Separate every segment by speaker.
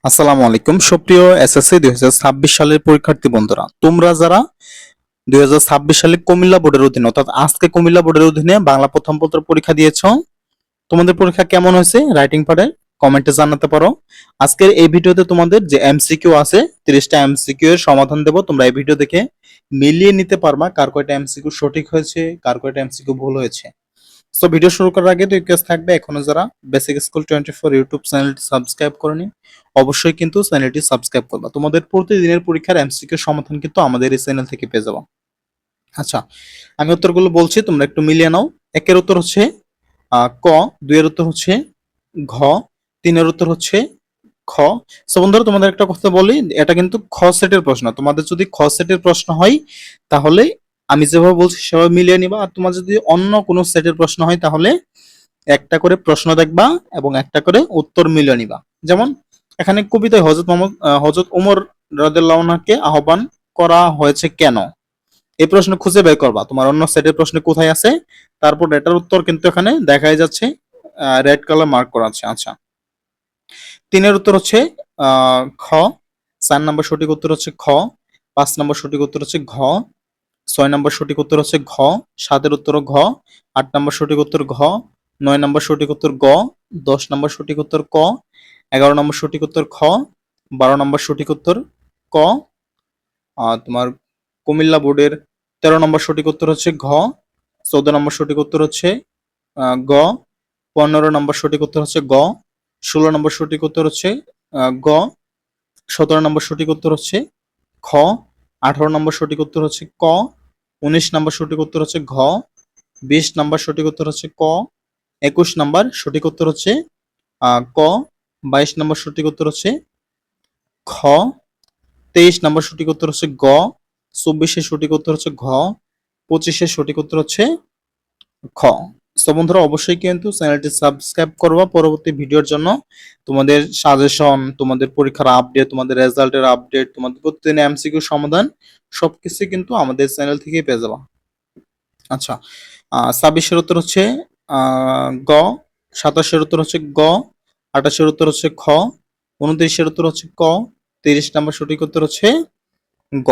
Speaker 1: আসসালামু আলাইকুম সুপ্রিয় এসএসসি 2026 সালের পরীক্ষার্থী বন্ধুরা, তোমরা যারা 2026 সালে কুমিল্লা বোর্ডের অধীনে অর্থাৎ আজকে কুমিল্লা বোর্ডের অধীনে বাংলা প্রথম পত্র পরীক্ষা দিয়েছো, তোমাদের পরীক্ষা কেমন হয়েছে রাইটিং পার্টে কমেন্টে জানাতে পারো। আজকের এই ভিডিওতে তোমাদের যে এমসিকিউ আছে 30টা এমসিকিউ এর সমাধান দেব। তোমরা এই ভিডিও দেখে মিলিয়ে নিতে পারবা কার কয়টা এমসিকিউ সঠিক হয়েছে, কার কয়টা এমসিকিউ ভুল হয়েছে। সো ভিডিও শুরু করার আগে রিকোয়েস্ট থাকবে, এখনো যারা বেসিক স্কুল 24 ইউটিউব চ্যানেলটি সাবস্ক্রাইব করনি অবশ্যই কিন্তু চ্যানেলটি সাবস্ক্রাইব করবা। তোমাদের প্রতিদিনের পরীক্ষার এমসিকিউ সমাধান কিন্তু আমাদের এই চ্যানেল থেকে পেয়ে যাবা। আচ্ছা, আমি উত্তরগুলো বলছি, তোমরা একটু মিলিয়ে নাও। একের উত্তর হচ্ছে ক, দুইয়ের উত্তর হচ্ছে ঘ, তিনের উত্তর হচ্ছে খ। সো বন্ধুরা, তোমাদের একটা কথা বলি, এটা কিন্তু খ সেটের প্রশ্ন। তোমাদের যদি খ সেটের প্রশ্ন হয় তাহলে আমি যেভাবে বলছি সেভাবে মিলিয়ে নিবা, আর তোমার যদি অন্য কোনো সেটের প্রশ্ন হয় তাহলে একটা করে প্রশ্ন দেখবা এবং একটা করে উত্তর মিলিয়ে নিবা। যেমন এখানে কবিতায় হযরত ওমর রাদিয়াল্লাহু আনহুকে আহ্বান করা হয়েছে কেন, এই প্রশ্ন খুঁজে বের করবা তোমার অন্য সেটের প্রশ্ন কোথায় আছে, তারপর এটার উত্তর কিন্তু এখানে দেখাই যাচ্ছে, রেড কালার মার্ক করা আছে। আচ্ছা, তিনের উত্তর হচ্ছে খ, 4 নম্বর সঠিক উত্তর হচ্ছে খ, 5 নম্বর সঠিক উত্তর হচ্ছে ঘ, 6 নম্বর সঠিক উত্তর হচ্ছে ঘ, 7-এর উত্তর ঘ, 8 নম্বর সঠিক উত্তর ঘ, 9 নম্বর সঠিক উত্তর গ, 10 নম্বর সঠিক উত্তর ক, 11 নম্বর সঠিক উত্তর খ, 12 নম্বর সঠিক উত্তর ক। তোমার কুমিল্লা বোর্ডের 13 নম্বর সঠিক উত্তর হচ্ছে ঘ, 14 নম্বর সঠিক উত্তর হচ্ছে গ, 15 নম্বর সঠিক উত্তর হচ্ছে গ, 16 নম্বর সঠিক উত্তর হচ্ছে গ, 17 নম্বর সঠিক উত্তর হচ্ছে খ, 18 নম্বর সঠিক উত্তর হচ্ছে ক, 19 নম্বর সঠিক উত্তর হচ্ছে ঘ, 20 নম্বর সঠিক উত্তর হচ্ছে ক, 21 নম্বর সঠিক উত্তর হচ্ছে ক, 22 নম্বর সঠিক উত্তর হচ্ছে খ, 23 নম্বর সঠিক উত্তর হচ্ছে গ, 24-এর সঠিক উত্তর হচ্ছে ঘ, 25-এর সঠিক উত্তর হচ্ছে খ। সো বন্ধুরা, অবশ্যই কিন্তু চ্যানেলটি সাবস্ক্রাইব করবা পরবর্তী ভিডিওর জন্য। তোমাদের সাজেশন, তোমাদের পরীক্ষার আপডেট, তোমাদের রেজাল্টের আপডেট, তোমাদের প্রতিদিন এমসিকিউ সমাধান সবকিছু কিন্তু আমাদের চ্যানেল থেকেই পেয়ে যাবা। আচ্ছা, 26-এর উত্তর হচ্ছে গ, 27-এর উত্তর হচ্ছে গ, 28-এর উত্তর হচ্ছে খ, 29-এর উত্তর হচ্ছে ক, 30 নম্বর সঠিক উত্তর হচ্ছে গ।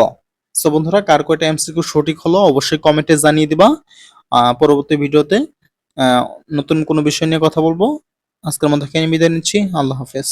Speaker 1: সো বন্ধুরা, কার কয়টা এমসিকিউ সঠিক হলো অবশ্যই কমেন্টে জানিয়ে দিবা। পরবর্তী ভিডিওতে নতুন কোনো বিষয় নিয়ে কথা বলবো। আজকের মতো এখানে বিদায় নিচ্ছি। আল্লাহ হাফেজ।